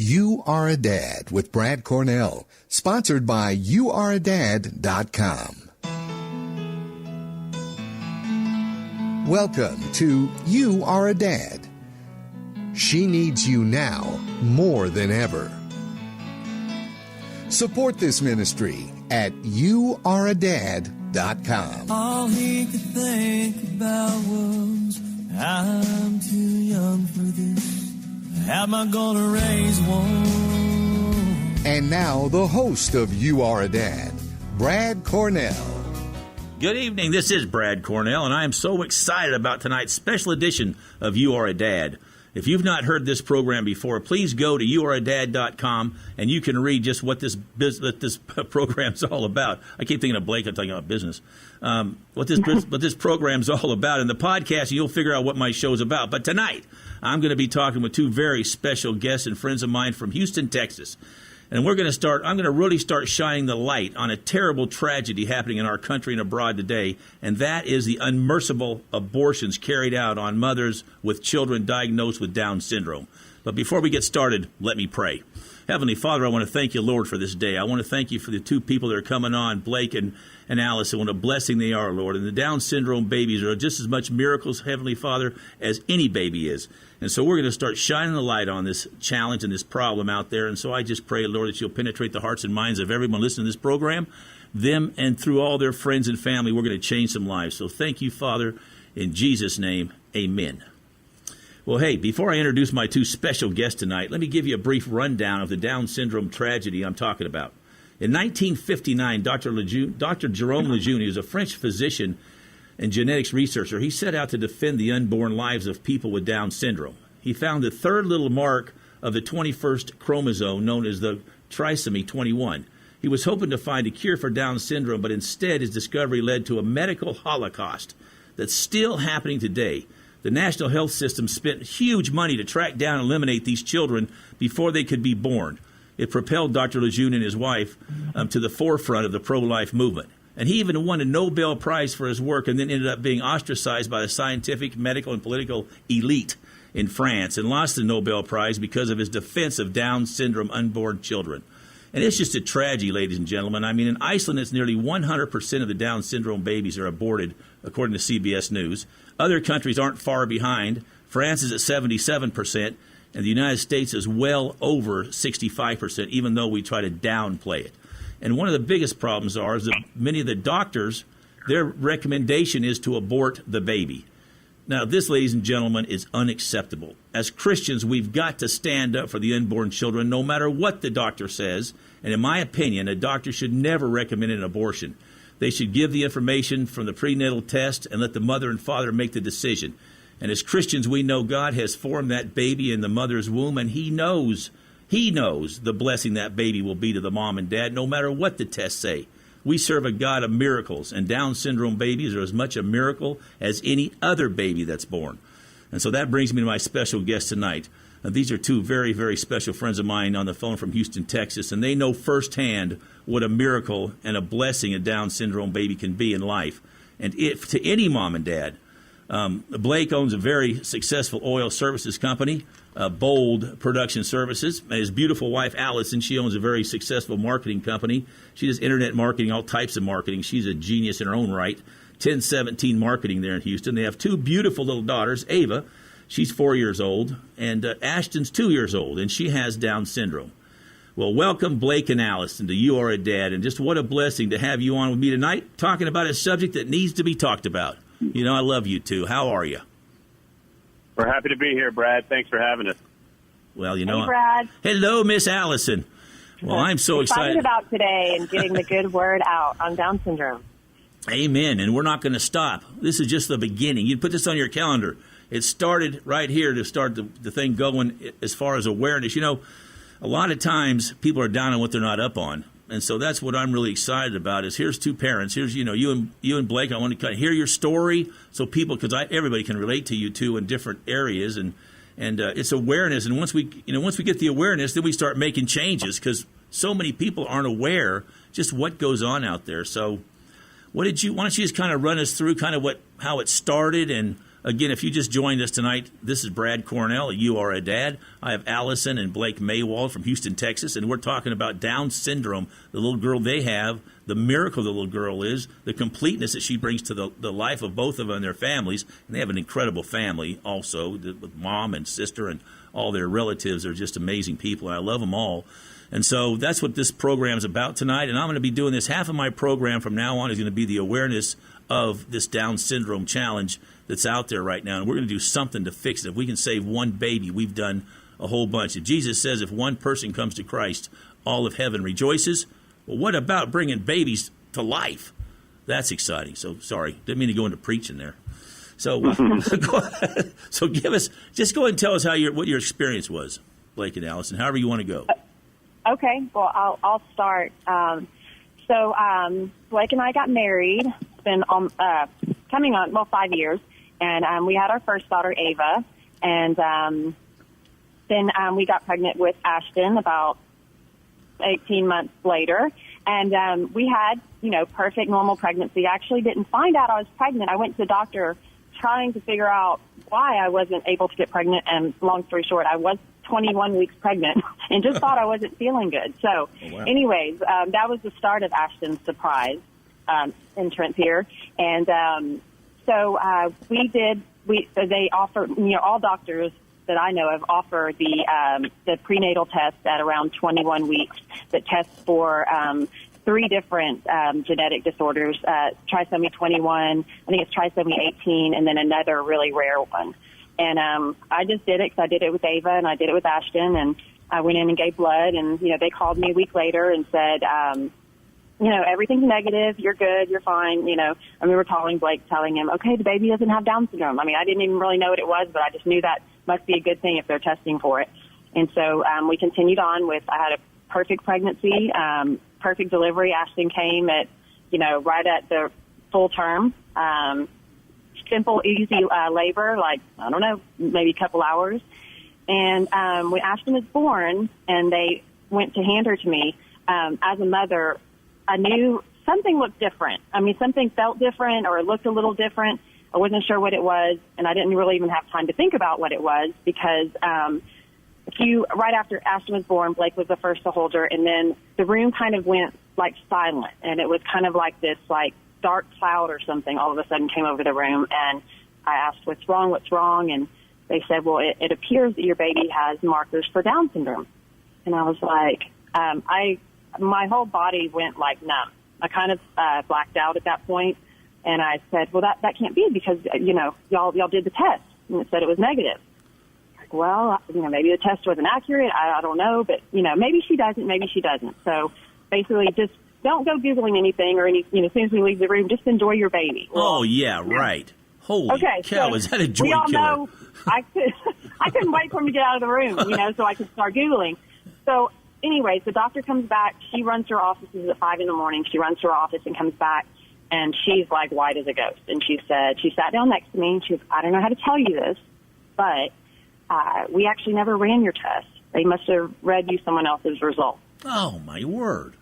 You Are a Dad with Brad Cornell, sponsored by YouAreADad.com. Welcome to You Are a Dad. She needs you now more than ever. Support this ministry at YouAreADad.com. All he could think about was, I'm too young for this. How am I gonna raise one? And now the host of You Are a Dad, Brad Cornell. Good evening. This is Brad Cornell, and I am so excited about tonight's special edition of You Are a Dad. If you've not heard this program before, please go to youareadad.com and you can read just what this program's all about. I keep thinking of Blake. I'm talking about business. What this program's all about. In the podcast, you'll figure out what my show's about. But tonight, I'm going to be talking with two very special guests and friends of mine from Houston, Texas. And I'm going to really start shining the light on a terrible tragedy happening in our country and abroad today, and that is the unmerciful abortions carried out on mothers with children diagnosed with Down syndrome. But before we get started, let me pray. Heavenly Father, I want to thank you, Lord, for this day. I want to thank you for the two people that are coming on, Blake and Alice, and what a blessing they are, Lord. And the Down syndrome babies are just as much miracles, Heavenly Father, as any baby is. And so we're going to start shining the light on this challenge and this problem out there. And so I just pray, Lord, that you'll penetrate the hearts and minds of everyone listening to this program, them and through all their friends and family. We're going to change some lives. So thank you, Father. In Jesus' name, amen. Well, hey, before I introduce my two special guests tonight, let me give you a brief rundown of the Down syndrome tragedy I'm talking about. In 1959, Dr. Jerome Lejeune, who was a French physician and genetics researcher, he set out to defend the unborn lives of people with Down syndrome. He found the third little mark of the 21st chromosome, known as the trisomy 21. He was hoping to find a cure for Down syndrome, but instead his discovery led to a medical holocaust that's still happening today. The National Health System spent huge money to track down and eliminate these children before they could be born. It propelled Dr. Lejeune and his wife to the forefront of the pro-life movement. And he even won a Nobel Prize for his work and then ended up being ostracized by the scientific, medical, and political elite in France and lost the Nobel Prize because of his defense of Down syndrome unborn children. And it's just a tragedy, ladies and gentlemen. I mean, in Iceland, it's nearly 100% of the Down syndrome babies are aborted, according to CBS News. Other countries aren't far behind. France is at 77%, and the United States is well over 65%, even though we try to downplay it. And one of the biggest problems is that many of the doctors, their recommendation is to abort the baby. Now, this, ladies and gentlemen, is unacceptable. As Christians, we've got to stand up for the unborn children no matter what the doctor says. And in my opinion, a doctor should never recommend an abortion. They should give the information from the prenatal test and let the mother and father make the decision. And as Christians, we know God has formed that baby in the mother's womb, and He knows the blessing that baby will be to the mom and dad, no matter what the tests say. We serve a God of miracles, and Down syndrome babies are as much a miracle as any other baby that's born. And so that brings me to my special guest tonight. These are two very, very special friends of mine on the phone from Houston, Texas, and they know firsthand what a miracle and a blessing a Down syndrome baby can be in life. And if to any mom and dad, Blake owns a very successful oil services company, Bold Production Services. And his beautiful wife, Allison, she owns a very successful marketing company. She does internet marketing, all types of marketing. She's a genius in her own right. 1017 Marketing there in Houston. They have two beautiful little daughters, Ava. She's 4 years old, and Ashton's 2 years old, and she has Down syndrome. Well, welcome, Blake and Allison, to You Are a Dad, and just what a blessing to have you on with me tonight, talking about a subject that needs to be talked about. You know, I love you two. How are you? We're happy to be here, Brad. Thanks for having us. Well, you know, hey, Brad. Hello, Miss Allison. Well, I'm so excited about today and getting the good word out on Down syndrome. Amen. And we're not going to stop. This is just the beginning. You put this on your calendar. It started right here to start the thing going as far as awareness. You know, a lot of times people are down on what they're not up on. And so that's what I'm really excited about is here's two parents. Here's, you know, you and Blake. I want to kind of hear your story so people, because everybody can relate to you two in different areas. And it's awareness. And once we get the awareness, then we start making changes because so many people aren't aware just what goes on out there. So why don't you just kind of run us through kind of how it started and Again, if you just joined us tonight, this is Brad Cornell. You Are a Dad. I have Allison and Blake Maywald from Houston, Texas, and we're talking about Down syndrome, the little girl they have, the miracle the little girl is, the completeness that she brings to the life of both of them and their families. And they have an incredible family also, with mom and sister and all their relatives. Are just amazing people, and I love them all. And so that's what this program is about tonight. And I'm going to be doing this. Half of my program from now on is going to be the awareness of this Down syndrome challenge that's out there right now. And we're going to do something to fix it. If we can save one baby, we've done a whole bunch. If Jesus says if one person comes to Christ, all of heaven rejoices, well, what about bringing babies to life? That's exciting. So, sorry, didn't mean to go into preaching there. So, so go ahead and tell us what your experience was, Blake and Allison, however you want to go. Okay, well, I'll start. So Blake and I got married. It's been coming on, 5 years. And we had our first daughter, Ava. And then we got pregnant with Ashton about 18 months later. And we had, perfect normal pregnancy. I actually didn't find out I was pregnant. I went to the doctor trying to figure out why I wasn't able to get pregnant. And long story short, I was 21 weeks pregnant and just thought I wasn't feeling good. So anyways, that was the start of Ashton's surprise entrance here. And they offer, all doctors that I know of offer the prenatal test at around 21 weeks that tests for 3 different genetic disorders, trisomy 21, I think it's trisomy 18, and then another really rare one. And I just did it because I did it with Ava and I did it with Ashton, and I went in and gave blood, and, they called me a week later and said, everything's negative, you're good, you're fine, I remember calling Blake, telling him, okay, the baby doesn't have Down syndrome. I mean, I didn't even really know what it was, but I just knew that must be a good thing if they're testing for it. And so we continued on with, I had a perfect pregnancy, perfect delivery. Ashton came at, right at the full term. Simple, easy labor, like, I don't know, maybe a couple hours. And when Ashton was born and they went to hand her to me, as a mother, I knew something looked different. I mean, something felt different or it looked a little different. I wasn't sure what it was, and I didn't really even have time to think about what it was because right after Ashton was born, Blake was the first to hold her, and then the room kind of went, like, silent, and it was kind of like this, like, dark cloud or something all of a sudden came over the room, and I asked, what's wrong? And they said, well, it appears that your baby has markers for Down syndrome. And I was like, my whole body went like numb. I kind of blacked out at that point, and I said, well, that can't be because, y'all did the test, and it said it was negative. Like, well, maybe the test wasn't accurate. I don't know, but, maybe she doesn't. So basically just don't go Googling anything or as soon as we leave the room, just enjoy your baby. Well, right. Holy cow, is that a joy we all killer? Know I couldn't wait for him to get out of the room, so I could start Googling. So anyways, the doctor comes back. She runs to her offices at 5 a.m. She runs to her office and comes back, and she's like white as a ghost. And she sat down next to me, and she was, I don't know how to tell you this, but we actually never ran your test. They must have read you someone else's result. Oh, my word.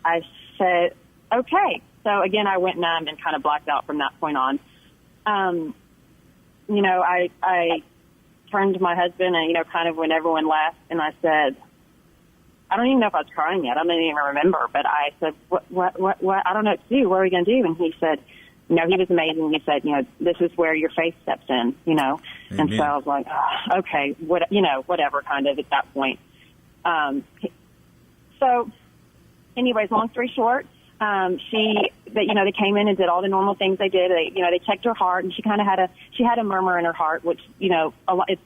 I said, okay. So, again, I went numb and kind of blacked out from that point on. I turned to my husband and, kind of when everyone left, and I said, I don't even know if I was crying yet. I don't even remember. But I said, what, I don't know what to do. What are we going to do? And he said, he was amazing. He said, this is where your faith steps in, Amen. And so I was like, oh, okay, whatever kind of at that point. So anyways, long story short, they came in and did all the normal things they did. They checked her heart, and she kind of had a murmur in her heart, which, it's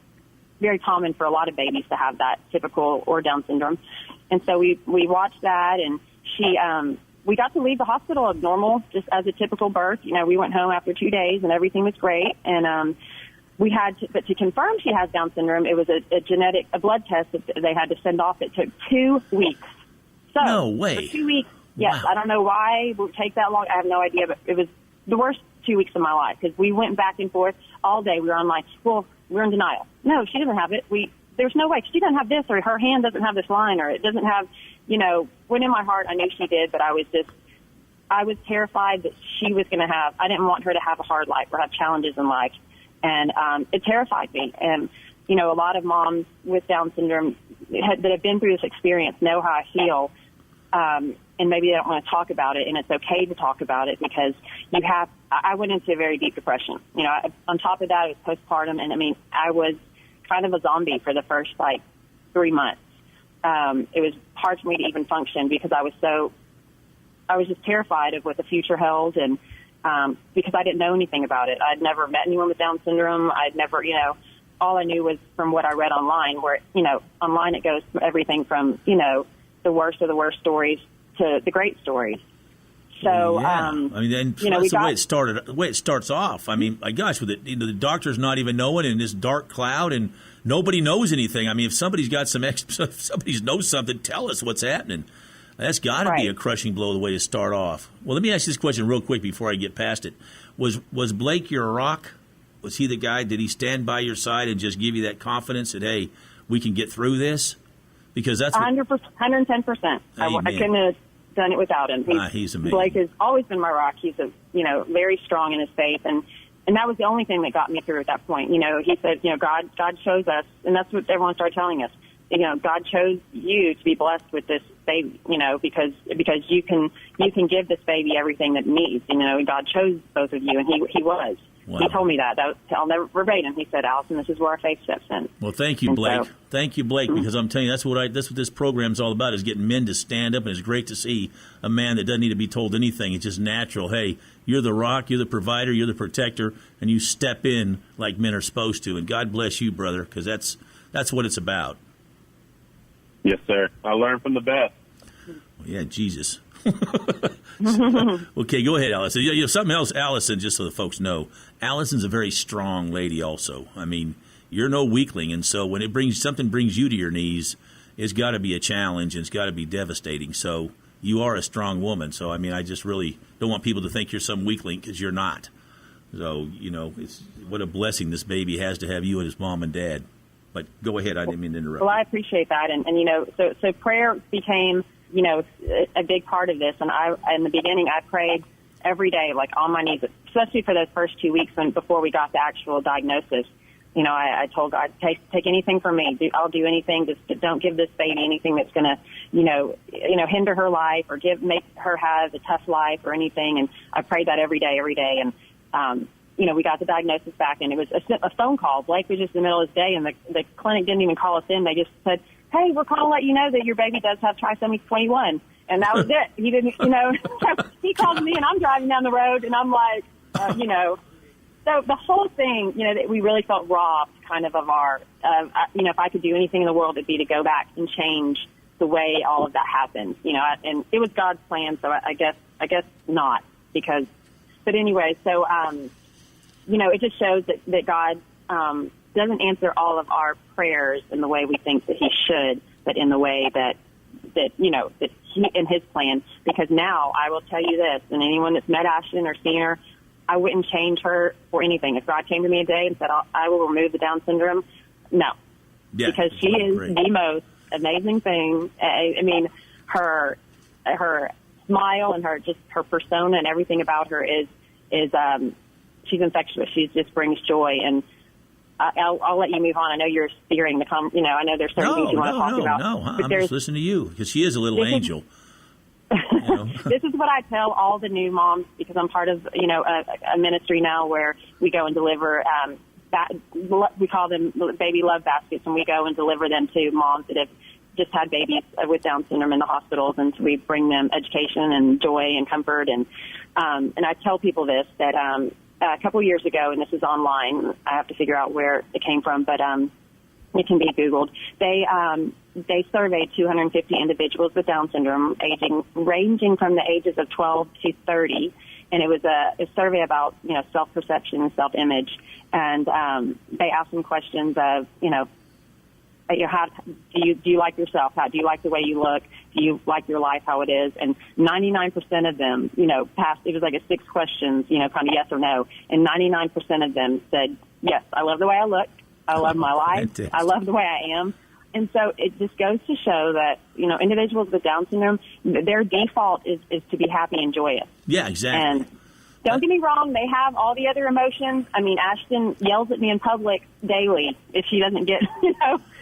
very common for a lot of babies to have that typical or Down syndrome. And so we watched that, and we got to leave the hospital as normal, just as a typical birth. We went home after 2 days and everything was great. And, but to confirm she has Down syndrome, it was a blood test that they had to send off. It took 2 weeks. So no way. For 2 weeks. Yes. Wow. I don't know why it would take that long. I have no idea, but it was the worst 2 weeks of my life because we went back and forth all day. We were on well, we're in denial. No, she doesn't have it. There's no way. She doesn't have this, or her hand doesn't have this line, or it doesn't have, when in my heart I knew she did, but I was terrified that she was going to I didn't want her to have a hard life or have challenges in life. And it terrified me. And, you know, a lot of moms with Down syndrome that have been through this experience know how I feel. And maybe they don't want to talk about it, and it's okay to talk about it because I went into a very deep depression. You know, on top of that, it was postpartum, and I mean, I was kind of a zombie for the first, 3 months. It was hard for me to even function because I was just terrified of what the future held, and because I didn't know anything about it. I'd never met anyone with Down syndrome. I'd never, you know, all I knew was from what I read online, where, you know, online it goes from everything from, you know, the worst of the worst stories to the great stories. So, yeah. I mean, and you know, that's the way it starts off. I mean, my gosh, with it, you know, the doctor's not even knowing in this dark cloud, and nobody knows anything. I mean, if somebody's got if somebody knows something, tell us what's happening. That's got to be a crushing blow the way to start off. Well, let me ask you this question real quick before I get past it. Was Blake your rock? Was he the guy? Did he stand by your side and just give you that confidence that, hey, we can get through this? Because that's 100%, 110%. I couldn't have done it without him. He's amazing. Blake has always been my rock. He's very strong in his faith, and that was the only thing that got me through at that point. You know, he said, you know, God chose us, and that's what everyone started telling us. You know, God chose you to be blessed with this baby. You know, because you can give this baby everything that it needs. You know, God chose both of you, and he was. Wow. He told me that. I'll never verbatim. He said, "Allison, this is where our faith steps in." Well, thank you, Blake. Thank you, Blake, because I'm telling you, that's what this program's all about, is getting men to stand up, and it's great to see a man that doesn't need to be told anything. It's just natural. Hey, you're the rock, you're the provider, you're the protector, and you step in like men are supposed to. And God bless you, brother, because that's what it's about. Yes, sir. I learned from the best. Well, yeah, Jesus. Okay, go ahead, Allison. You know, something else, Allison, just so the folks know, Allison's a very strong lady also. I mean, you're no weakling, and so when something brings you to your knees, it's got to be a challenge, and it's got to be devastating. So you are a strong woman. So, I mean, I just really don't want people to think you're some weakling, because you're not. So, you know, what a blessing this baby has to have you and his mom and dad. But go ahead. I didn't mean to interrupt. Well, I appreciate that. And you know, so prayer became, you know, a big part of this. And in the beginning, I prayed every day, like on my knees, especially for those first 2 weeks before we got the actual diagnosis. You know, I told God, take anything from me. I'll do anything. Just don't give this baby anything that's going to, you know, hinder her life or make her have a tough life or anything. And I prayed that every day. And, you know, we got the diagnosis back, and it was a phone call. Blake was just in the middle of his day, and the clinic didn't even call us in. They just said, "Hey, we're calling to let you know that your baby does have trisomy 21." And that was it. He didn't, you know, he called me, and I'm driving down the road, and I'm like, you know. So the whole thing, you know, that we really felt robbed kind of our, you know, if I could do anything in the world, it'd be to go back and change the way all of that happened, you know, and it was God's plan. So I guess not, because, but anyway, so, you know, it just shows that God doesn't answer all of our prayers in the way we think that he should, but in the way that you know, that he, in his plan. Because now I will tell you this, and anyone that's met Ashton or seen her, I wouldn't change her for anything. If God came to me a day and said, I will remove the Down syndrome, no. Yeah, because she is the most amazing thing. I mean, her smile and her persona and everything about her is she's infectious. She just brings joy. And I'll let you move on. I know you're steering the you know, I know there's certain things you want to talk about. No, I'm just listening to you, because she is a little angel. You know? This is what I tell all the new moms, because I'm part of, you know, a ministry now where we go and deliver, we call them baby love baskets, and we go and deliver them to moms that have just had babies with Down syndrome in the hospitals, and so we bring them education and joy and comfort. And I tell people this, that a couple of years ago, and this is online, I have to figure out where it came from, but it can be Googled. They surveyed 250 individuals with Down syndrome, ranging from the ages of 12 to 30, and it was a survey about, you know, self-perception and self-image. And they asked them questions of, you know, how do you like yourself? How do you like the way you look? Do you like your life how it is? And 99% of them, you know, passed. It was like a 6 questions, you know, kind of yes or no, and 99% of them said yes. I love the way I look. I love my life. Fantastic. I love the way I am. And so it just goes to show that, you know, individuals with Down syndrome, their default is to be happy and joyous. Yeah, exactly. Don't get me wrong, they have all the other emotions. I mean, Ashton yells at me in public daily if she doesn't get,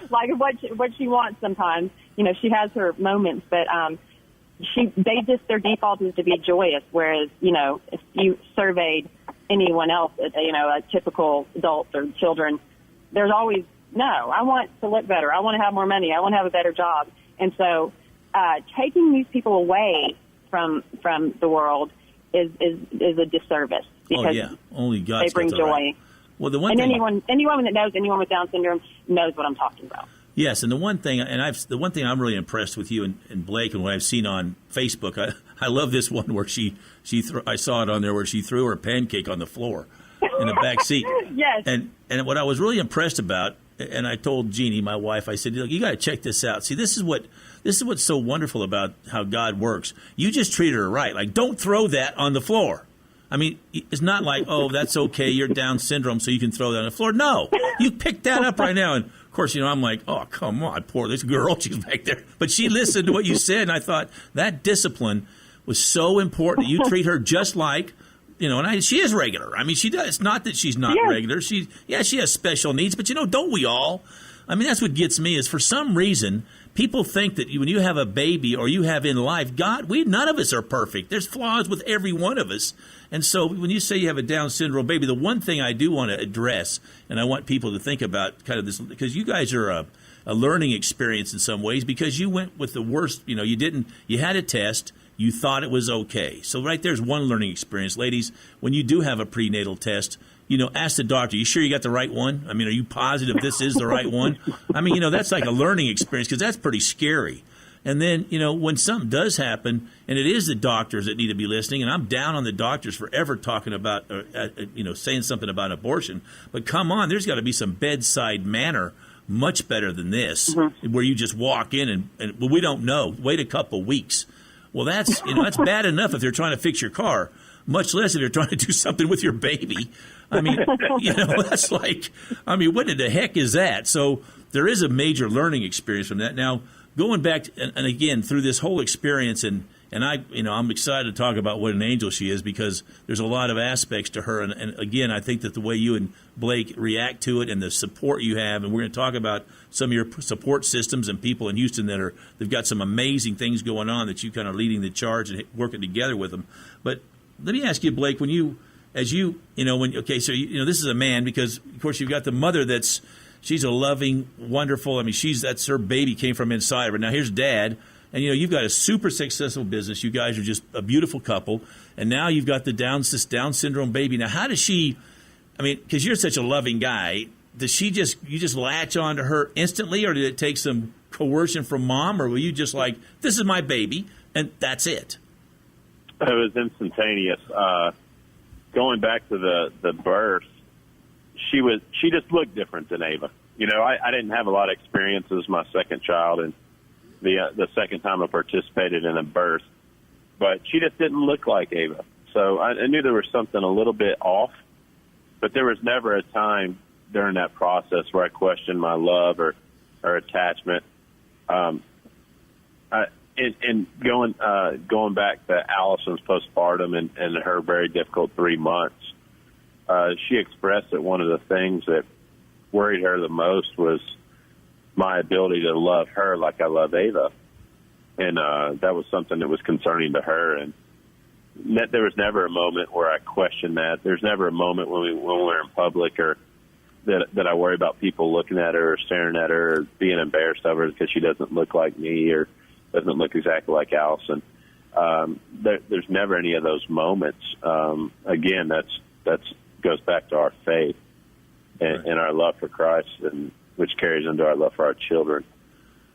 like what she wants sometimes. She has her moments, but their default is to be joyous, whereas, if you surveyed anyone else, a typical adult or children, there's always, no, I want to look better. I want to have more money. I want to have a better job. And so taking these people away from the world is a disservice because only God they bring joy. Right. Well, the one and thing, anyone that knows anyone with Down syndrome knows what I'm talking about. Yes, and the one thing I'm really impressed with you and Blake and what I've seen on Facebook. I love this one where I saw it on there where she threw her pancake on the floor in the back seat. Yes. And what I was really impressed about, and I told Jeannie, my wife, I said, you got to check this out. See, this is what's so wonderful about how God works. You just treated her right. Like, don't throw that on the floor. I mean, it's not like, oh, that's okay, you're Down syndrome, so you can throw that on the floor. No, you pick that up right now. And, of course, I'm like, oh, come on, poor this girl, she's back there. But she listened to what you said, and I thought that discipline was so important. You treat her just like, she is regular. I mean, she does. It's not that she's not regular. She has special needs, but, don't we all? I mean, that's what gets me is for some reason, people think that when you have a baby or you have in life, none of us are perfect. There's flaws with every one of us. And so when you say you have a Down syndrome baby, the one thing I do want to address, and I want people to think about kind of this, because you guys are a learning experience in some ways because you went with the worst, you had a test, you thought it was okay. So right there's one learning experience. Ladies, when you do have a prenatal test, ask the doctor, you sure you got the right one? I mean, are you positive this is the right one? I mean, that's like a learning experience because that's pretty scary. And then, when something does happen, and it is the doctors that need to be listening, and I'm down on the doctors forever talking about, saying something about abortion. But come on, there's got to be some bedside manner much better than this, where you just walk in and we don't know, wait a couple weeks. Well, that's bad enough if they're trying to fix your car, much less if they're trying to do something with your baby. I mean, that's like, what in the heck is that? So there is a major learning experience from that. Now, going back and again through this whole experience, and I'm excited to talk about what an angel she is because there's a lot of aspects to her. And again, I think that the way you and Blake react to it and the support you have, and we're going to talk about some of your support systems and people in Houston they've got some amazing things going on that you kind of leading the charge and working together with them. But let me ask you, Blake, so this is a man because of course you've got the mother she's a loving, wonderful. That's her baby came from inside of her. Now here's dad, and you've got a super successful business. You guys are just a beautiful couple, and now you've got this Down syndrome baby. Now how does she? Because you're such a loving guy, does you just latch on to her instantly, or did it take some coercion from mom, or were you just like, this is my baby, and that's it? It was instantaneous. Going back to the birth, she just looked different than Ava. I didn't have a lot of experience as my second child and the second time I participated in a birth, but she just didn't look like Ava. So I knew there was something a little bit off, but there was never a time during that process where I questioned my love or attachment. And going back to Allison's postpartum and her very difficult 3 months, she expressed that one of the things that worried her the most was my ability to love her like I love Ava. And that was something that was concerning to her. And there was never a moment where I questioned that. There's never a moment when we're in public or that I worry about people looking at her or staring at her or being embarrassed of her because she doesn't look like me or doesn't look exactly like Allison. There's never any of those moments. Again, that's goes back to our faith and our love for Christ, and which carries into our love for our children.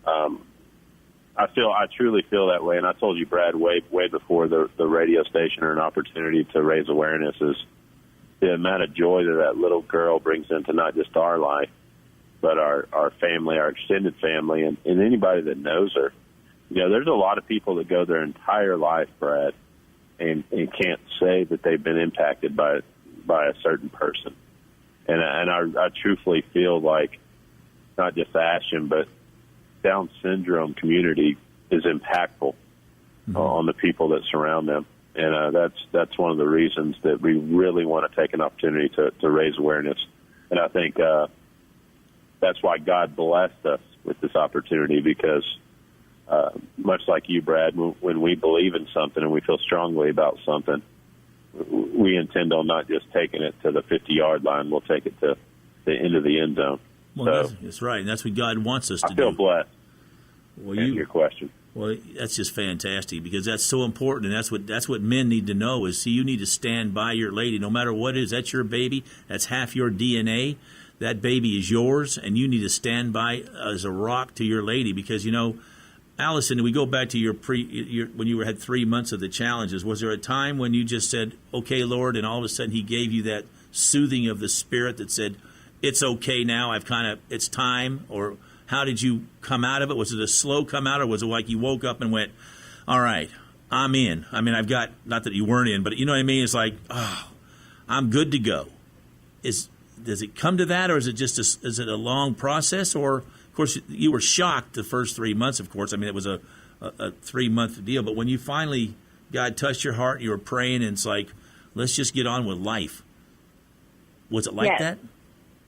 I truly feel that way, and I told you, Brad, way before the radio station or an opportunity to raise awareness is the amount of joy that little girl brings into not just our life, but our family, our extended family, and anybody that knows her. There's a lot of people that go their entire life, Brad, and can't say that they've been impacted by a certain person. And I truthfully feel like not just Ashton, but Down syndrome community is impactful on the people that surround them. And that's one of the reasons that we really want to take an opportunity to raise awareness. And I think that's why God blessed us with this opportunity, because much like you, Brad, when we believe in something and we feel strongly about something, we intend on not just taking it to the 50-yard line. We'll take it to the end of the end zone. Well, that's right, and that's what God wants us to do. I feel blessed. Well, answer your question. Well, that's just fantastic, because that's so important, and that's what men need to know is, see, you need to stand by your lady, no matter what it is. That's your baby. That's half your DNA. That baby is yours, and you need to stand by as a rock to your lady, because, you know, Allison, we go back to when you had 3 months of the challenges. Was there a time when you just said, okay, Lord, and all of a sudden he gave you that soothing of the Spirit that said, it's okay now, it's time? Or how did you come out of it? Was it a slow come out, or was it like you woke up and went, all right, I'm in? I mean, I've got, not that you weren't in, but you know what I mean? It's like, oh, I'm good to go. Does it come to that, or is it is it a long process? Or, of course, you were shocked the first 3 months, of course. I mean, it was a 3-month deal. But when you finally, God touched your heart, you were praying, and it's like, let's just get on with life. Was it like that?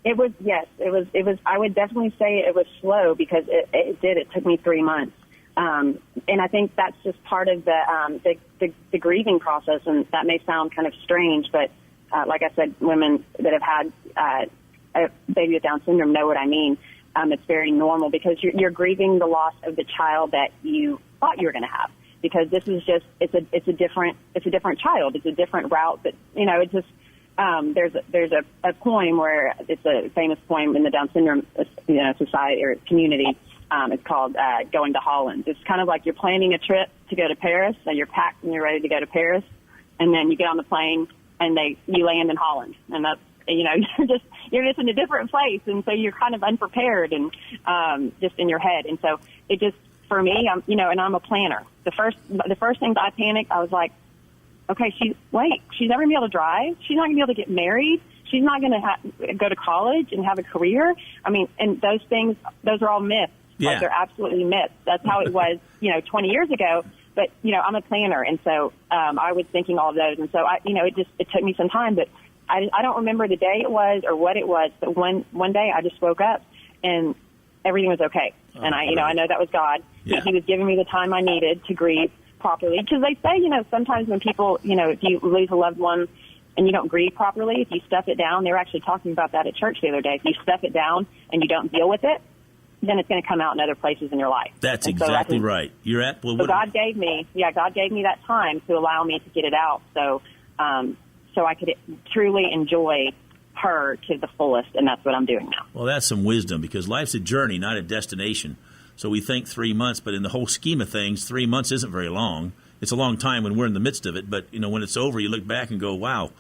It was, yes. It was. I would definitely say it was slow, because it did. It took me 3 months. And I think that's just part of the grieving process, and that may sound kind of strange, but like I said, women that have had a baby with Down syndrome know what I mean. It's very normal, because you're grieving the loss of the child that you thought you were going to have, because this is just it's a different child. It's a different route, but you know, it's just there's a poem where it's a famous poem in the Down syndrome society or community. It's called Going to Holland. It's kind of like you're planning a trip to go to Paris, so you're packed and you're ready to go to Paris, and then you get on the plane and you land in Holland, and that's, you know, you're just in a different place, and so you're kind of unprepared and just in your head. And so it just, for me, and I'm a planner. The first things I panicked, I was like, okay, she's never gonna be able to drive. She's not gonna be able to get married. She's not gonna go to college and have a career. I mean, and those are all myths. Yeah. Like, they're absolutely myths. That's how it was, 20 years ago. But, I'm a planner, and so I was thinking all of those. And so, it took me some time, but I don't remember the day it was or what it was, but one day I just woke up and everything was okay. And I know that was God. Yeah. He was giving me the time I needed to grieve properly. Because they say, sometimes when people, if you lose a loved one and you don't grieve properly, if you stuff it down, they were actually talking about that at church the other day. If you stuff it down and you don't deal with it, then it's going to come out in other places in your life. That's exactly right. You're at, so God gave me that time to allow me to get it out. So I could truly enjoy her to the fullest, and that's what I'm doing now. Well, that's some wisdom, because life's a journey, not a destination. So we think 3 months, but in the whole scheme of things, 3 months isn't very long. It's a long time when we're in the midst of it, but when it's over, you look back and go, wow,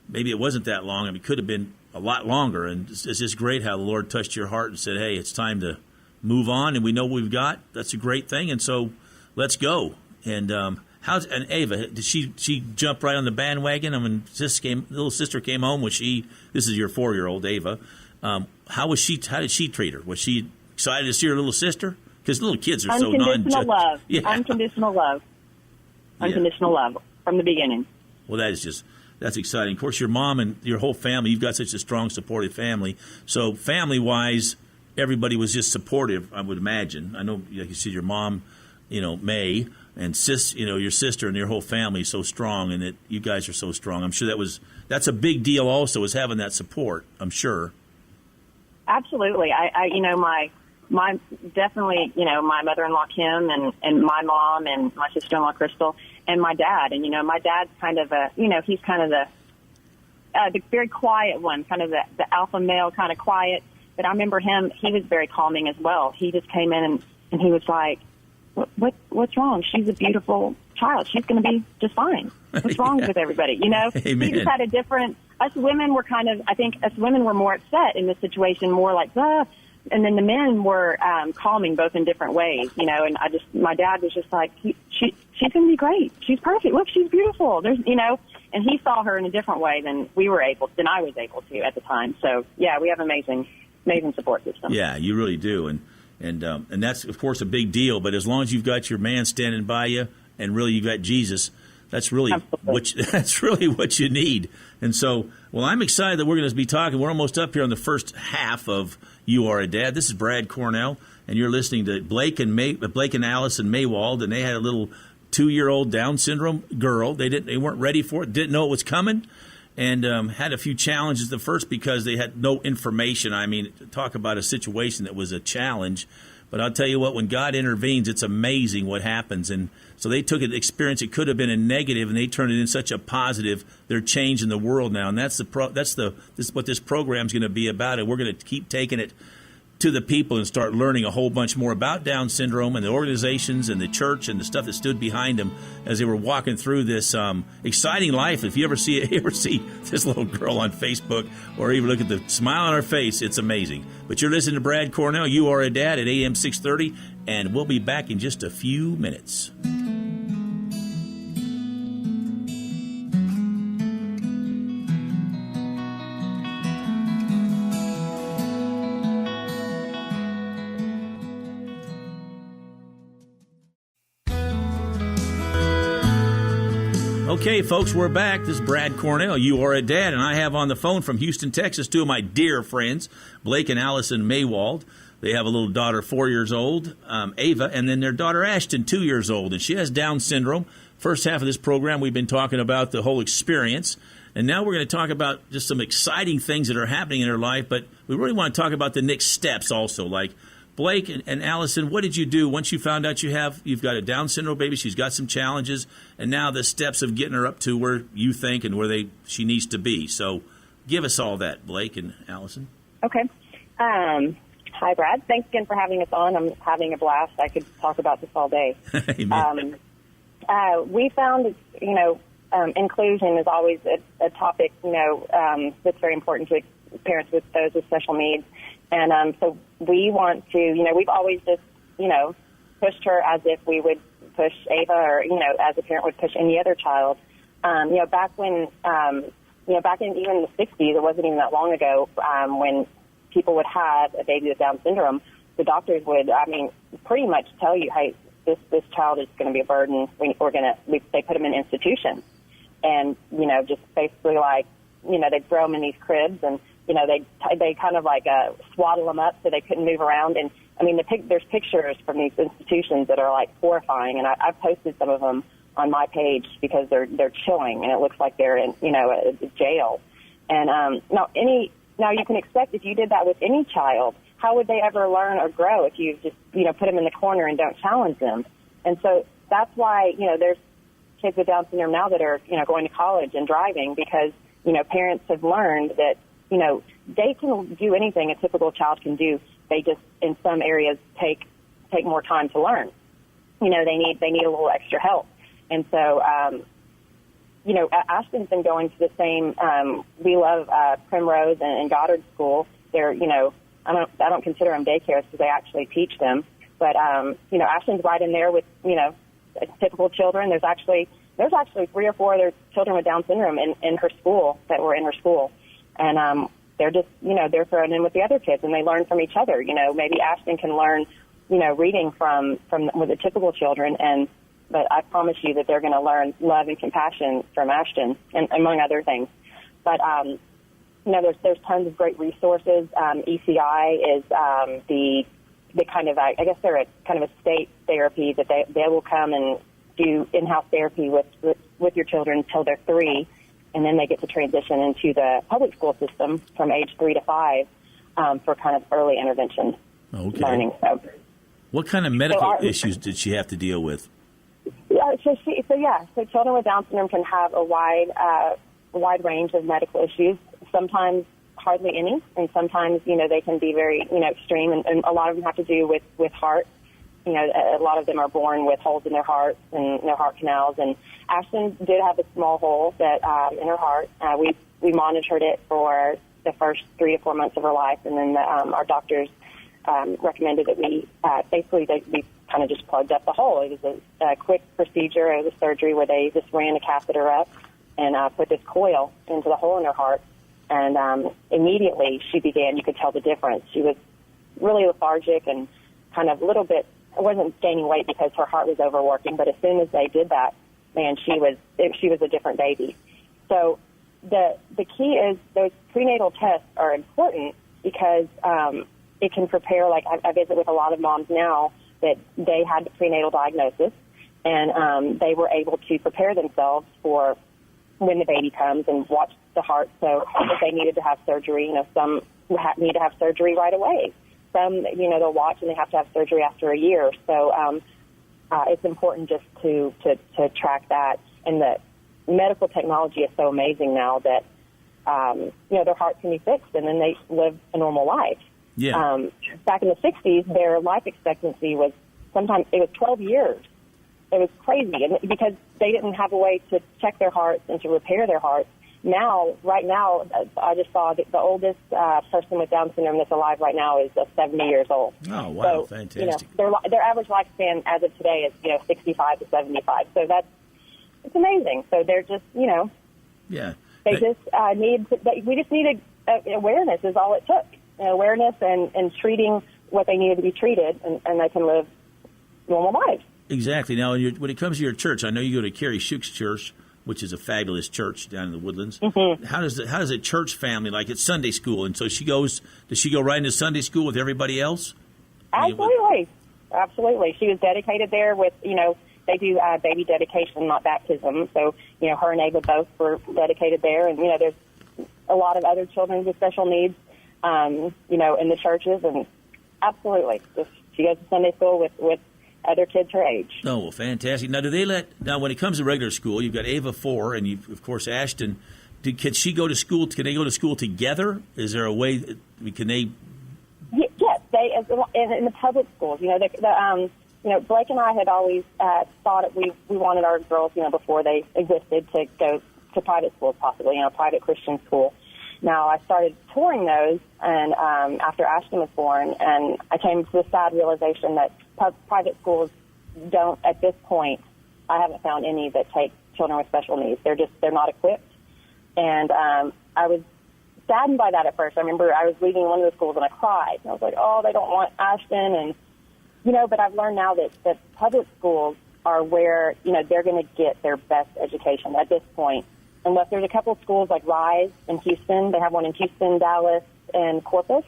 maybe it wasn't that long. I mean, it could have been a lot longer. And it's just great how the Lord touched your heart and said, hey, it's time to move on, and we know what we've got. That's a great thing, and so let's go. And and Ava, did she jump right on the bandwagon? I mean, little sister came home. This is your 4-year-old Ava. How did she treat her? Was she excited to see her little sister? Because little kids are so unconditional love. Yeah. Unconditional love. Unconditional love from the beginning. Well, that's exciting. Of course, your mom and your whole family, you've got such a strong, supportive family. So family-wise, everybody was just supportive, I would imagine. I know, like you said, your mom, May, and your sister and your whole family is so strong, and that you guys are so strong. I'm sure that's a big deal also, is having that support, I'm sure. Absolutely. My definitely, my mother-in-law Kim and my mom and my sister-in-law Crystal and my dad. And, my dad's kind of he's kind of the very quiet one, kind of the alpha male kind of quiet. But I remember him, he was very calming as well. He just came in and he was like, what's wrong? She's a beautiful child. She's going to be just fine. What's wrong with everybody? Amen. He just had a different, us women were more upset in this situation, more like, and then the men were calming both in different ways, and my dad was just like, she's going to be great. She's perfect. Look, she's beautiful. There's, and he saw her in a different way than I was able to at the time. So yeah, we have amazing support system. Yeah, you really do. And that's, of course, a big deal. But as long as you've got your man standing by you and really you've got Jesus, That's really what you need. And so, well, I'm excited that we're going to be talking. We're almost up here on the first half of You Are a Dad. This is Brad Cornell, and you're listening to Blake and Allison Maywald, and they had a little 2-year-old Down syndrome girl. They weren't ready for it, didn't know it was coming, and had a few challenges at first because they had no information. I mean, talk about a situation that was a challenge. But I'll tell you what, when God intervenes, it's amazing what happens. And so they took an experience, it could have been a negative, and they turned it in such a positive. They're changing the world now, and that's what this program's going to be about. And we're going to keep taking it to the people and start learning a whole bunch more about Down syndrome and the organizations and the church and the stuff that stood behind them as they were walking through this exciting life. If you ever see this little girl on Facebook or even look at the smile on her face, it's amazing. But you're listening to Brad Cornell. You Are a Dad at AM 630, and we'll be back in just a few minutes. Okay, folks, we're back. This is Brad Cornell. You Are a Dad, and I have on the phone from Houston, Texas, two of my dear friends, Blake and Allison Maywald. They have a little daughter, 4 years old, Ava, and then their daughter, Ashton, 2 years old, and she has Down syndrome. First half of this program, we've been talking about the whole experience, and now we're going to talk about just some exciting things that are happening in her life, but we really want to talk about the next steps also, like Blake and Allison, what did you do once you found out you've got a Down syndrome baby? She's got some challenges, and now the steps of getting her up to where you think and where she needs to be. So, give us all that, Blake and Allison. Okay. Hi, Brad. Thanks again for having us on. I'm having a blast. I could talk about this all day. We found, inclusion is always a topic, that's very important to parents with those with special needs. And so we want to, we've always just, pushed her as if we would push Ava or, as a parent would push any other child. Back when, back in even the 60s, it wasn't even that long ago, when people would have a baby with Down syndrome, the doctors would, pretty much tell you, hey, this child is going to be a burden. They put them in institutions. And, just basically like, they'd throw them in these cribs and, they kind of like swaddle them up so they couldn't move around. And there's pictures from these institutions that are like horrifying, and I've posted some of them on my page because they're chilling, and it looks like they're in a jail. And now you can expect if you did that with any child, how would they ever learn or grow if you just put them in the corner and don't challenge them? And so that's why there's kids with Down syndrome now that are going to college and driving because parents have learned that. They can do anything a typical child can do. They just, in some areas, take more time to learn. They need a little extra help. And so, Ashton's been going to the same. We love Primrose and Goddard School. They're, I don't consider them daycares because they actually teach them. But Ashton's right in there with typical children. There's actually 3 or 4 other children with Down syndrome in her school that were in her school. And they're just, they're thrown in with the other kids, and they learn from each other. Maybe Ashton can learn, reading from with the typical children, but I promise you that they're going to learn love and compassion from Ashton, and among other things. But there's tons of great resources. ECI is the kind of, I guess they're kind of a state therapy that they will come and do in-house therapy with your children until they're 3. And then they get to transition into the public school system from age 3 to 5 for kind of early intervention learning. So, what kind of medical issues did she have to deal with? So children with Down syndrome can have a wide range of medical issues. Sometimes hardly any, and sometimes they can be very extreme, and a lot of them have to do with heart. A lot of them are born with holes in their hearts and their heart canals. And Ashton did have a small hole that in her heart. We monitored it for the first 3 to 4 months of her life, and then our doctors recommended that we kind of just plugged up the hole. It was a quick procedure. It was surgery where they just ran a catheter up and put this coil into the hole in her heart. And immediately you could tell the difference. She was really lethargic and kind of a little bit, I wasn't gaining weight because her heart was overworking, but as soon as they did that, man, she was a different baby. So the key is those prenatal tests are important because it can prepare, like I visit with a lot of moms now that they had the prenatal diagnosis, and they were able to prepare themselves for when the baby comes and watch the heart. So if they needed to have surgery, some need to have surgery right away. Some, they'll watch and they have to have surgery after a year. So it's important just to track that. And the medical technology is so amazing now that, their heart can be fixed and then they live a normal life. Yeah. Back in the 60s, their life expectancy was 12 years. It was crazy, and because they didn't have a way to check their hearts and to repair their hearts. Right now, I just saw that the oldest person with Down syndrome that's alive right now is 70 years old. Oh, wow, so, fantastic. Their average lifespan as of today is 65 to 75. So it's amazing. So they're just yeah. They just we just need awareness is all it took. Awareness and treating what they needed to be treated, and they can live normal lives. Exactly. Now, when it comes to your church, I know you go to Carrie Shook's church, which is a fabulous church down in the Woodlands. Mm-hmm. How does a church family, like it's Sunday school, and so does she go right into Sunday school with everybody else? Absolutely. Absolutely. She was dedicated there with, they do baby dedication, not baptism. So, her and Ava both were dedicated there. And, there's a lot of other children with special needs, in the churches. And absolutely. She goes to Sunday school with other kids her age. Oh, well, fantastic. Now, when it comes to regular school, you've got Ava 4 and you've, of course, Ashton. Can she go to school? Can they go to school together? Is there a way, can they? Yes, in the public schools, Blake and I had always thought that we wanted our girls, before they existed, to go to private schools, possibly, private Christian school. Now, I started touring those, and after Ashton was born, and I came to the sad realization that private schools don't, at this point, I haven't found any that take children with special needs. They're not equipped. And I was saddened by that at first. I remember I was leaving one of the schools and I cried. And I was like, oh, they don't want Ashton. And, but I've learned now that public schools are where, they're going to get their best education at this point. Unless there's a couple of schools like Rise in Houston. They have one in Houston, Dallas, and Corpus,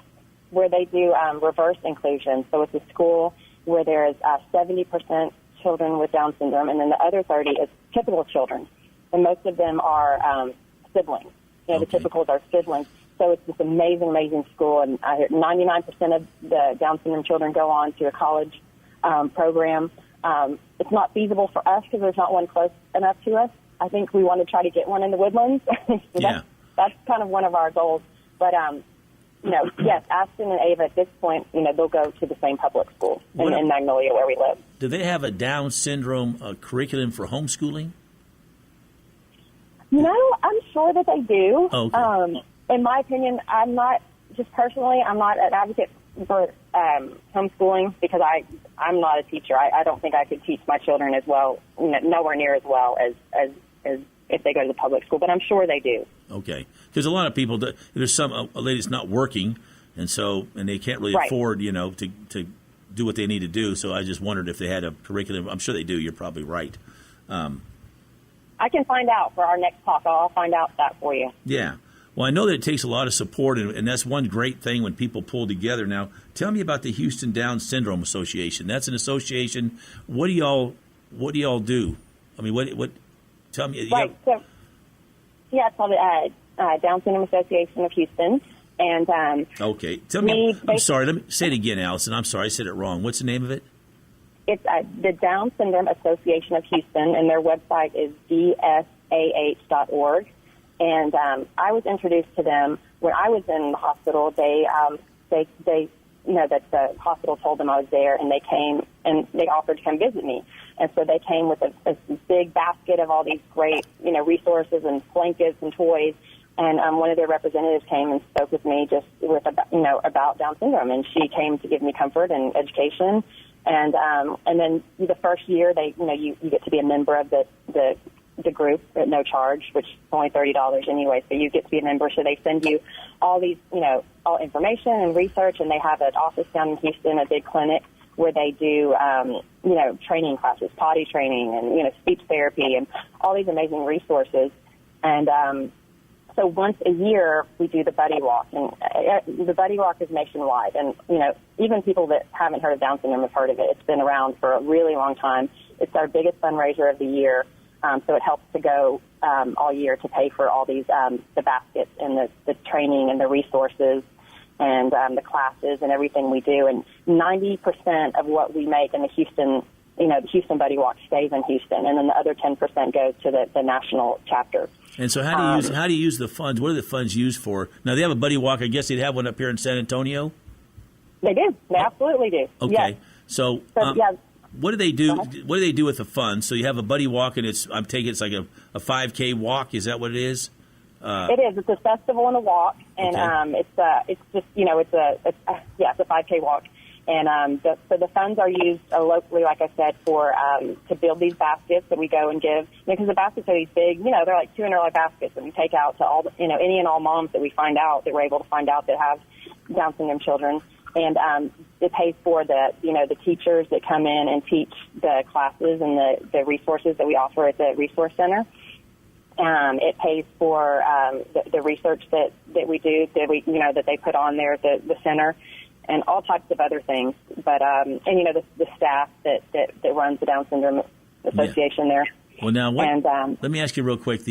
where they do reverse inclusion. So it's a school where there's 70% children with Down syndrome, and then the other 30 is typical children. And most of them are siblings. The typicals are siblings. So it's this amazing, amazing school. And I hear 99% of the Down syndrome children go on to a college program. It's not feasible for us because there's not one close enough to us. I think we want to try to get one in the Woodlands. That's kind of one of our goals. But, yes, Ashton and Ava at this point, they'll go to the same public school in Magnolia where we live. Do they have a Down syndrome curriculum for homeschooling? I'm sure that they do. Okay. In my opinion, I'm not an advocate for homeschooling because I'm not a teacher. I don't think I could teach my children as well, nowhere near as well as if they go to the public school, but I'm sure they do. Okay. Because a lot of people, there's a lady that's not working, and they can't really afford, to do what they need to do. So I just wondered if they had a curriculum. I'm sure they do. You're probably right. I can find out for our next talk. I'll find out that for you. Yeah. Well, I know that it takes a lot of support, and that's one great thing when people pull together. Now, tell me about the Houston Down Syndrome Association. That's an association. What do y'all do? I mean, what? Tell me. Right. So, it's called the Down Syndrome Association of Houston, and okay. Tell me. I'm sorry. Let me say it again, Allison. I'm sorry, I said it wrong. What's the name of it? It's the Down Syndrome Association of Houston, and their website is dsah.org. And I was introduced to them when I was in the hospital. They that the hospital told them I was there, and they came and they offered to come visit me. And so they came with a big basket of all these great, resources and blankets and toys. And one of their representatives came and spoke with me about Down syndrome, and she came to give me comfort and education. And then the first year, you get to be a member of the group at no charge, which is only $30 anyway. So you get to be a member. So they send you all these, all information and research, and they have an office down in Houston, a big clinic where they do, training classes, potty training, and, speech therapy, and all these amazing resources. And so once a year, we do the Buddy Walk. And the Buddy Walk is nationwide. And, even people that haven't heard of Down syndrome have heard of it. It's been around for a really long time. It's our biggest fundraiser of the year. So it helps to go all year to pay for all these, the baskets and the training and the resources and the classes and everything we do. And 90% of what we make in the Houston Buddy Walk stays in Houston, and then the other 10% goes to the national chapter. And so how do you use the funds? What are the funds used for? Now, they have a Buddy Walk. I guess they'd have one up here in San Antonio? They do. They absolutely do. Okay. Yes. So yeah. what do they do? What do they do with the funds? So you have a Buddy Walk, and I'm taking it's like a 5K walk. Is that what it is? It is. It's a festival and a walk, and okay. It's just it's a 5K walk, and so the funds are used locally, like I said, for to build these baskets that we go and give. Because the baskets are these big, they're like $200 baskets that we take out to all any and all moms that we find out that we're able to find out that have Down syndrome children. And it pays for the teachers that come in and teach the classes and the resources that we offer at the resource center. It pays for the research that we do, that they put on there at the center, and all types of other things. But the staff that runs the Down Syndrome Association there. Well, now let me ask you real quick.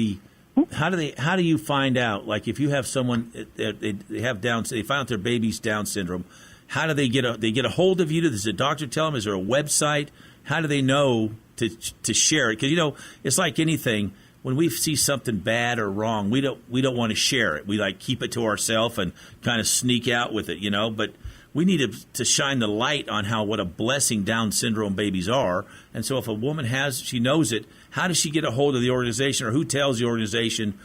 How do you find out? Like, if you have someone they have they find out their baby's Down syndrome, how do they get a hold of you? Does the doctor tell them? Is there a website? How do they know to share it? Because it's like anything. When we see something bad or wrong, we don't want to share it. We keep it to ourselves and kind of sneak out with it, But we need to shine the light on what a blessing Down syndrome babies are. And so if a woman she knows it, how does she get a hold of the organization, or who tells the organization,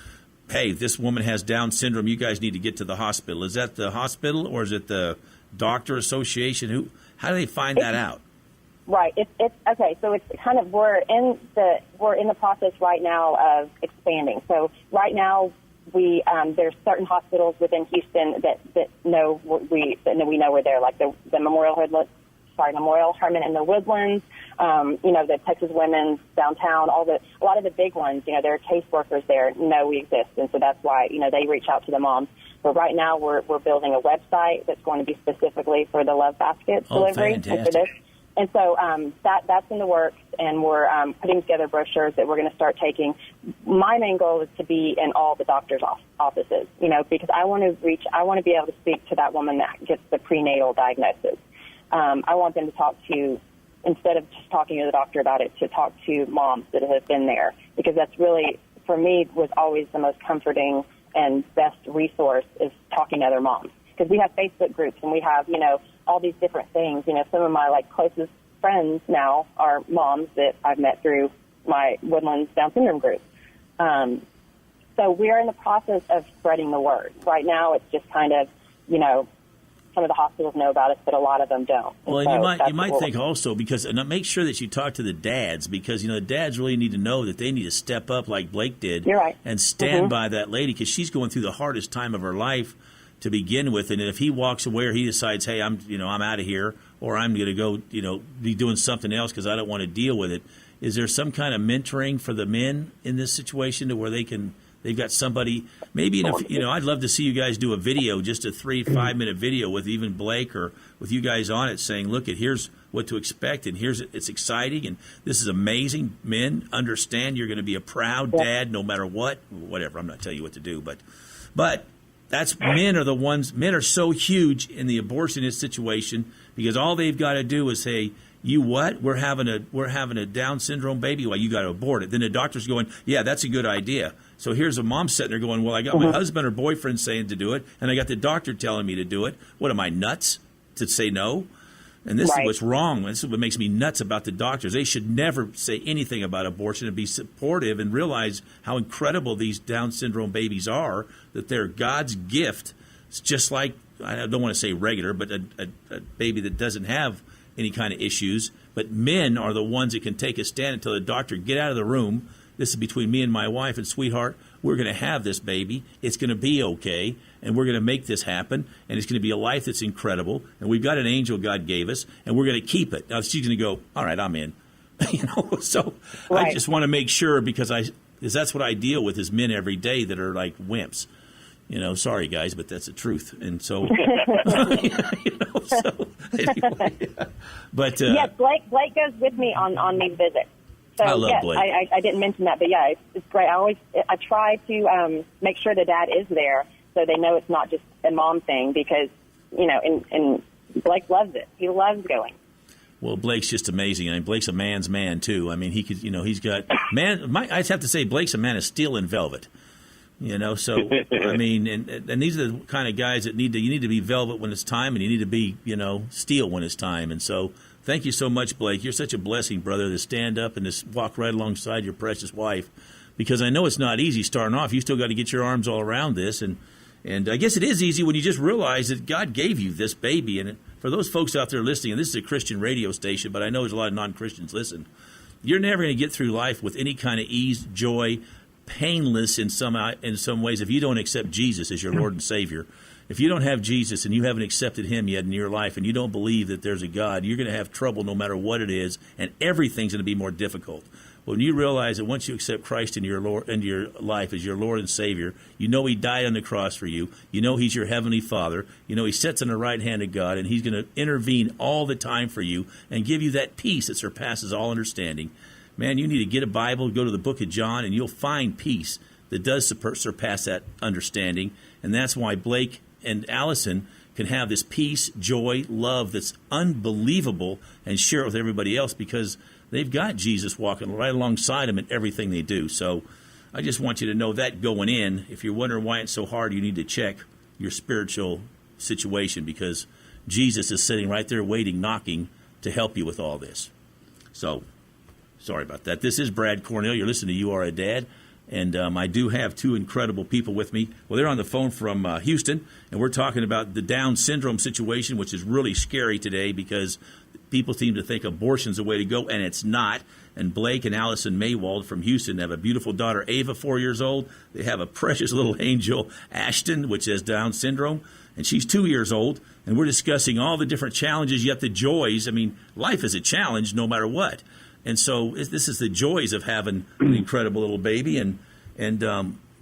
hey, this woman has Down syndrome, you guys need to get to the hospital? Is that the hospital, or is it the doctor association? How do they find that out? Right. It's okay. So it's kind of we're in the process right now of expanding. So right now we there's certain hospitals within Houston that know we know we're there, like the Memorial Hermann in the Woodlands, the Texas Women's downtown, a lot of the big ones. There are caseworkers there know we exist, and so that's why they reach out to the moms. But right now we're building a website that's going to be specifically for the Love Basket delivery and for this. And so that's in the works, and we're putting together brochures that we're going to start taking. My main goal is to be in all the doctors' offices, because I want to be able to speak to that woman that gets the prenatal diagnosis. I want them to talk to, instead of just talking to the doctor about it, to talk to moms that have been there, because that's really, for me, was always the most comforting and best resource is talking to other moms. Because we have Facebook groups, and we have, all these different things. Some of my closest friends now are moms that I've met through my Woodlands Down syndrome group. So we're in the process of spreading the word. Right now, it's just kind of, some of the hospitals know about us, but a lot of them don't. Well, and you might think also, because make sure that you talk to the dads, because the dads really need to know that they need to step up like Blake did. You're right. And stand by that lady, because she's going through the hardest time of her life to begin with. And if he walks away, or he decides, hey, I'm out of here, or I'm going to go, be doing something else because I don't want to deal with it. Is there some kind of mentoring for the men in this situation to where they've got somebody, maybe, I'd love to see you guys do a video, just a 3-5 minute video with even Blake or with you guys on it, saying, look, here's what to expect, and it's exciting, and this is amazing. Men, understand you're going to be a proud dad no matter whatever. I'm not telling you what to do, but men are so huge in the abortionist situation, because all they've got to do is say, you what? We're having a Down syndrome baby. Well, you got to abort it. Then the doctor's going, yeah, that's a good idea. So here's a mom sitting there going, well, I got my husband or boyfriend saying to do it, and I got the doctor telling me to do it. What, am I nuts to say no? And this is what's wrong. This is what makes me nuts about the doctors. They should never say anything about abortion, and be supportive and realize how incredible these Down syndrome babies are, that they're God's gift. It's just like, I don't want to say regular, but a baby that doesn't have any kind of issues. But men are the ones that can take a stand and tell the doctor, get out of the room. this is between me and my wife, and sweetheart, we're going to have this baby. It's going to be okay, and we're going to make this happen, and it's going to be a life that's incredible, and we've got an angel God gave us, and we're going to keep it. Now she's going to go, all right, I'm in. So right. I just want to make sure because that's what I deal with is men every day that are like wimps. Sorry guys, but that's the truth. And so, so anyway, but yes, Blake goes with me on these visits. So I love yes, Blake. I didn't mention that, but yeah, it's great. I try to make sure the dad is there so they know it's not just a mom thing because and Blake loves it. He loves going. Well, Blake's just amazing. I mean, Blake's a man's man too. I mean, he could, he's got man. I just have to say, Blake's a man of steel and velvet. So I mean, and these are the kind of guys that you need to be velvet when it's time, and you need to be, steel when it's time. And so, thank you so much, Blake. You're such a blessing, brother, to stand up and just walk right alongside your precious wife, because I know it's not easy starting off. You still got to get your arms all around this, and I guess it is easy when you just realize that God gave you this baby. And for those folks out there listening, and this is a Christian radio station, but I know there's a lot of non-Christians listen. You're never going to get through life with any kind of ease, joy, painless in some ways if you don't accept Jesus as your Lord and Savior. If you don't have Jesus and you haven't accepted Him yet in your life and you don't believe that there's a God, you're going to have trouble no matter what it is, and everything's going to be more difficult. When you realize that once you accept Christ into your life as your Lord and Savior, you know He died on the cross for you, you know He's your Heavenly Father, you know He sits on the right hand of God, and He's going to intervene all the time for you and give you that peace that surpasses all understanding. Man, you need to get a Bible, go to the book of John, and you'll find peace that does surpass that understanding. And that's why Blake and Allison can have this peace, joy, love that's unbelievable and share it with everybody else because they've got Jesus walking right alongside them in everything they do. So I just want you to know that going in. If you're wondering why it's so hard, you need to check your spiritual situation because Jesus is sitting right there waiting, knocking to help you with all this. So sorry about that. This is Brad Cornell. You're listening to You Are a Dad. And I do have two incredible people with me. Well, they're on the phone from Houston, and we're talking about the Down syndrome situation, which is really scary today because people seem to think abortion's the way to go, and it's not. And Blake and Allison Maywald from Houston have a beautiful daughter, Ava, 4 years old. They have a precious little angel, Ashton, which has Down syndrome, and she's 2 years old. And we're discussing all the different challenges, yet the joys. I mean, life is a challenge no matter what. And so this is the joys of having an incredible little baby and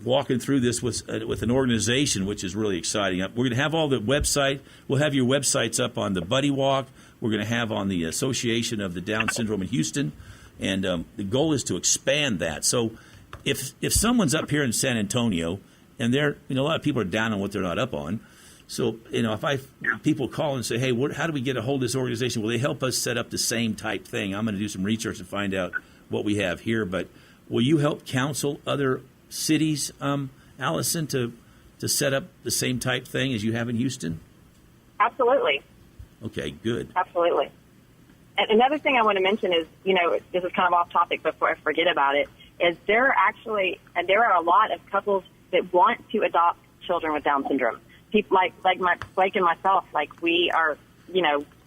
walking through this with an organization, which is really exciting. We're going to have all the website. We'll have your websites up on the Buddy Walk. We're going to have on the Association of the Down Syndrome in Houston. And the goal is to expand that. So if someone's up here in San Antonio and a lot of people are down on what they're not up on. So, if people call and say, hey, how do we get a hold of this organization? Will they help us set up the same type thing? I'm going to do some research and find out what we have here. But will you help counsel other cities, Allison, to set up the same type thing as you have in Houston? Absolutely. Okay, good. Absolutely. And another thing I want to mention is, this is kind of off topic before I forget about it, is there are a lot of couples that want to adopt children with Down syndrome. People like Blake and myself, we are,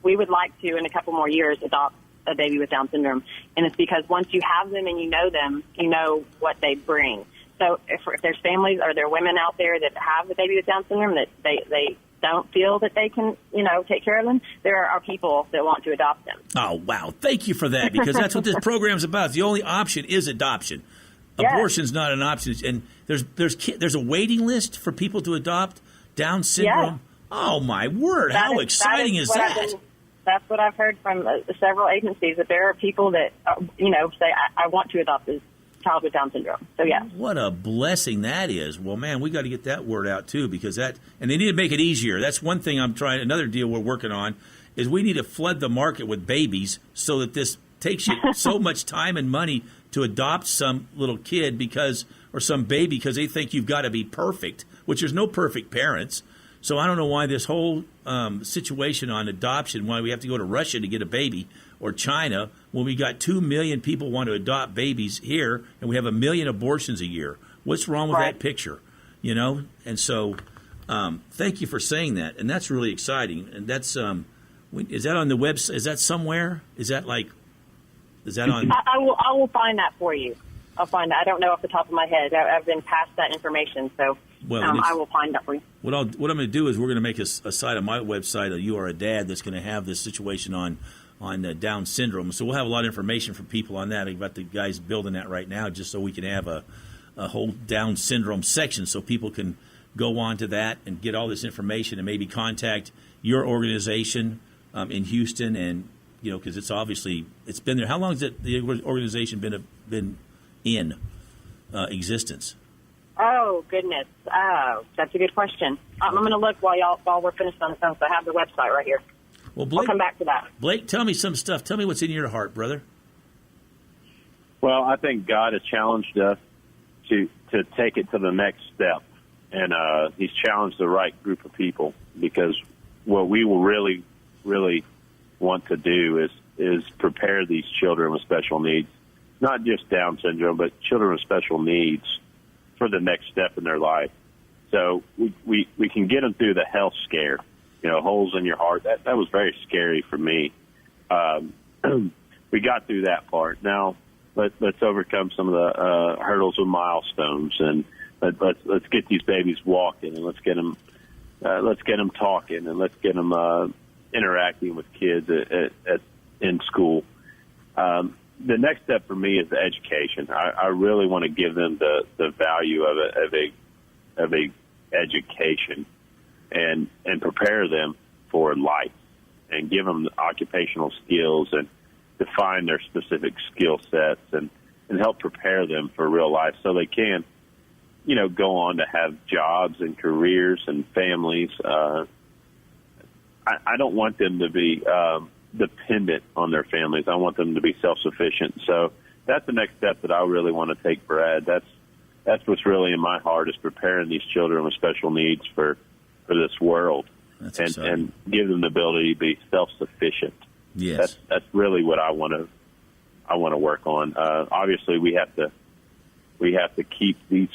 we would like to, in a couple more years, adopt a baby with Down syndrome. And it's because once you have them and you know them, you know what they bring. So if there's families or there are women out there that have a baby with Down syndrome that they don't feel that they can, take care of them, there are people that want to adopt them. Oh, wow. Thank you for that, because that's what this program's about. The only option is adoption. Abortion's not an option. And there's a waiting list for people to adopt Down syndrome. Yes. Oh, my word. How exciting is that? That's what I've heard from several agencies, that there are people that, say, I want to adopt this child with Down syndrome. So, yeah. What a blessing that is. Well, man, we got to get that word out, too, because and they need to make it easier. That's one thing another deal we're working on, is we need to flood the market with babies so that this takes you so much time and money to adopt some little kid or some baby because they think you've got to be perfect, which there's no perfect parents. So I don't know why this whole situation on adoption, why we have to go to Russia to get a baby or China when we got 2 million people want to adopt babies here and we have 1 million abortions a year. What's wrong with that picture? And so thank you for saying that. And that's really exciting. And that's is that on the website? Is that somewhere? Is that on? I will find that for you. I'll find that. I don't know off the top of my head. I've been passed that information, so I will find that for you. What I'm going to do is we're going to make a site on my website, You Are a Dad, that's going to have this situation on Down syndrome. So we'll have a lot of information from people on that. About the guys building that right now, just so we can have a whole Down syndrome section, so people can go on to that and get all this information and maybe contact your organization in Houston, and because it's been there. How long has the organization been in existence? Oh, goodness. That's a good question. I'm going to look while we're finished on the phone, so I have the website right here. Well, Blake, I'll come back to that. Blake, tell me some stuff. Tell me what's in your heart, brother. Well, I think God has challenged us to take it to the next step. And he's challenged the right group of people, because what we will really, really want to do is prepare these children with special needs, not just Down syndrome, but children with special needs for the next step in their life. So we can get them through the health scare, holes in your heart. That was very scary for me. We got through that part. Now let's overcome some of the hurdles and milestones, and let's get these babies walking, and let's get them talking, and let's get them interacting with kids in school. The next step for me is the education. I really want to give them the value of a education, and prepare them for life, and give them occupational skills, and define their specific skill sets, and help prepare them for real life, so they can, go on to have jobs and careers and families. I don't want them to be dependent on their families. I want them to be self-sufficient. So that's the next step that I really want to take, Brad. That's what's really in my heart, is preparing these children with special needs for this world, and give them the ability to be self-sufficient. Yes, that's really what I want to work on. Obviously, we have to keep these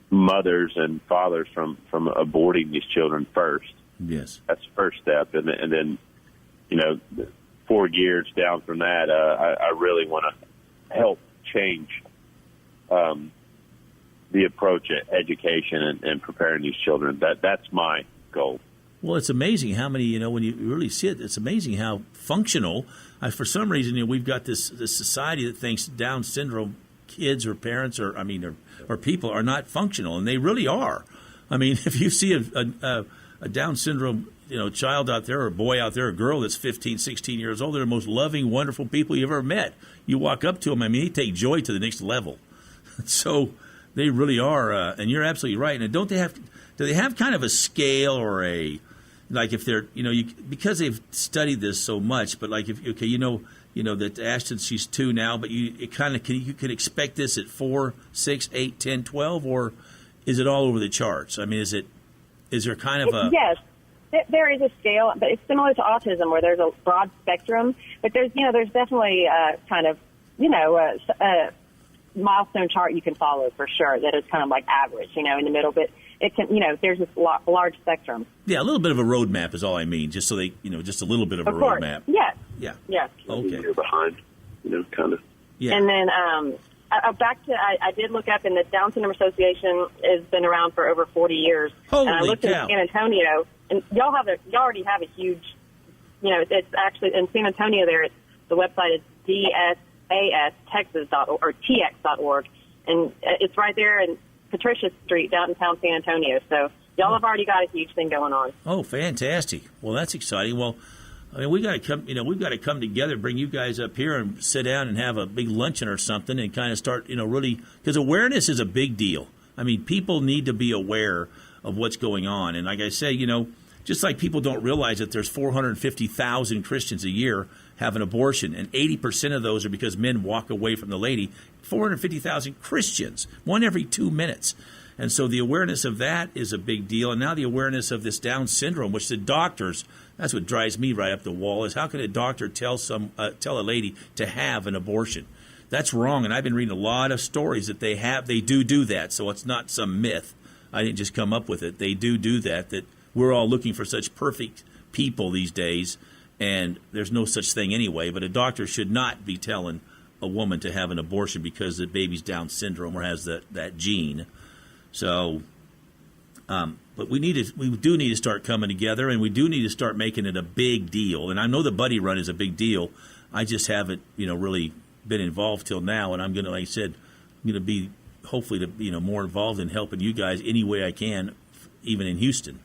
mothers and fathers from aborting these children first. Yes, that's the first step, and then 4 years down from that, I really want to help change the approach at education and preparing these children. That's my goal. Well, it's amazing how many, when you really see it, it's amazing how functional. For some reason, we've got this society that thinks Down syndrome kids or parents or people are not functional, and they really are. I mean, if you see a Down syndrome child out there, or a boy out there, a girl that's 15, 16 years old, they're the most loving, wonderful people you've ever met. You walk up to them, they take joy to the next level. So they really are, and you're absolutely right. And do they have kind of a scale, or like if they're, because they've studied this so much, but like if, that Ashton, she's 2 now, but you can expect this at 4, 6, 8, 10, 12, or is it all over the charts? I mean, is there kind of a... Yes, there is a scale, but it's similar to autism, where there's a broad spectrum, but there's definitely kind of, a milestone chart you can follow for sure that is kind of like average, in the middle, but it can, there's this large spectrum. Yeah, a little bit of a roadmap is all I mean, just so they, just a little bit of a roadmap. Yes. Yeah. Yes. Okay. You're behind, kind of. Yeah. And then back to, I did look up, and the Down Syndrome Association has been around for over 40 years. Holy and I looked cow. at San Antonio, and y'all already have a huge, it's actually in San Antonio there. The website is DSASTexas.org or TX.org, and it's right there in Patricia Street, downtown San Antonio. So y'all have already got a huge thing going on. Oh, fantastic! Well, that's exciting. Well, I mean, we got to come. We've got to come together, bring you guys up here, and sit down and have a big luncheon or something, and kind of start, really, because awareness is a big deal. I mean, people need to be aware of what's going on, and like I say, just like people don't realize that there's 450,000 Christians a year have an abortion, and 80% of those are because men walk away from the lady. 450,000 Christians, 1 every 2 minutes. And so the awareness of that is a big deal. And now the awareness of this Down syndrome, which the doctors, that's what drives me right up the wall, is how can a doctor tell a lady to have an abortion? That's wrong. And I've been reading a lot of stories that they do that. So it's not some myth. I didn't just come up with it. They do that we're all looking for such perfect people these days. And there's no such thing anyway. But a doctor should not be telling a woman to have an abortion because the baby's Down syndrome or has that gene. So, but we do need to start coming together, and we do need to start making it a big deal. And I know the Buddy Run is a big deal. I just haven't, really been involved till now. And I'm going to, like I said, I'm going to be hopefully more involved in helping you guys any way I can, even in Houston.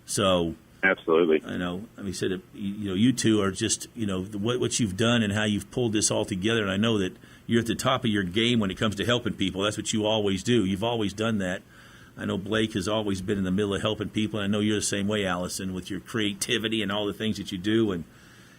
So. Absolutely. I know. I mean, said, you two are just, what you've done and how you've pulled this all together. And I know that you're at the top of your game when it comes to helping people. That's what you always do. You've always done that. I know Blake has always been in the middle of helping people. And I know you're the same way, Allison, with your creativity and all the things that you do. And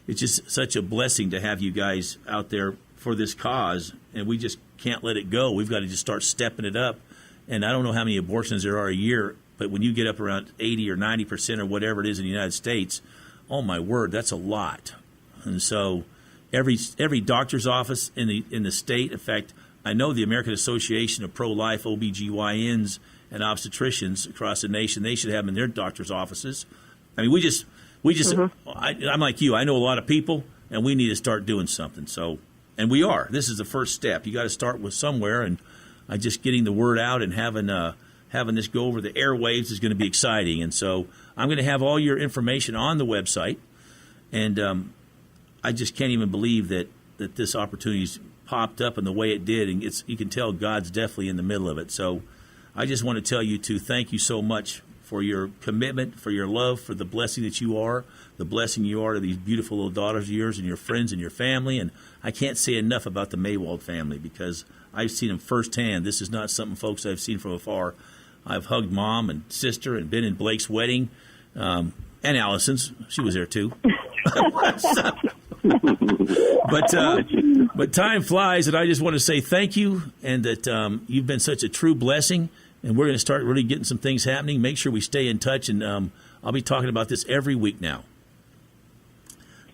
it's just such a blessing to have you guys out there for this cause. And we just can't let it go. We've got to just start stepping it up. And I don't know how many abortions there are a year, but when you get up around 80 or 90% or whatever it is in the United States, oh my word, that's a lot. And so every doctor's office in the state, in fact, I know the American Association of Pro-Life OBGYNs and obstetricians across the nation, they should have them in their doctor's offices. I mean, we just I'm like you. I know a lot of people, and we need to start doing something. So, and we are. This is the first step. You got to start with somewhere, and just getting the word out and having this go over the airwaves is going to be exciting. And so I'm going to have all your information on the website. And I just can't even believe that this opportunity's popped up in the way it did. And you can tell God's definitely in the middle of it. So I just want to tell you two, thank you so much for your commitment, for your love, for the blessing that you are, the blessing you are to these beautiful little daughters of yours and your friends and your family. And I can't say enough about the Maywald family because I've seen them firsthand. This is not something, folks, I've seen from afar. I've hugged Mom and sister and been in Blake's wedding, and Allison's. She was there too. But time flies, and I just want to say thank you, and that you've been such a true blessing. And we're going to start really getting some things happening. Make sure we stay in touch, and I'll be talking about this every week now.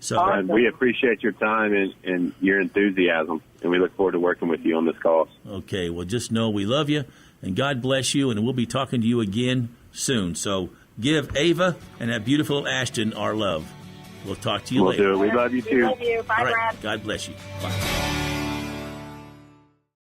So we appreciate your time and your enthusiasm, and we look forward to working with you on this cause. Okay, well, just know we love you, and God bless you, and we'll be talking to you again soon. So give Ava and that beautiful Ashton our love. We'll talk to you later. We'll do it. We love you, too. We love you. Bye, all right. Brad. God bless you. Bye.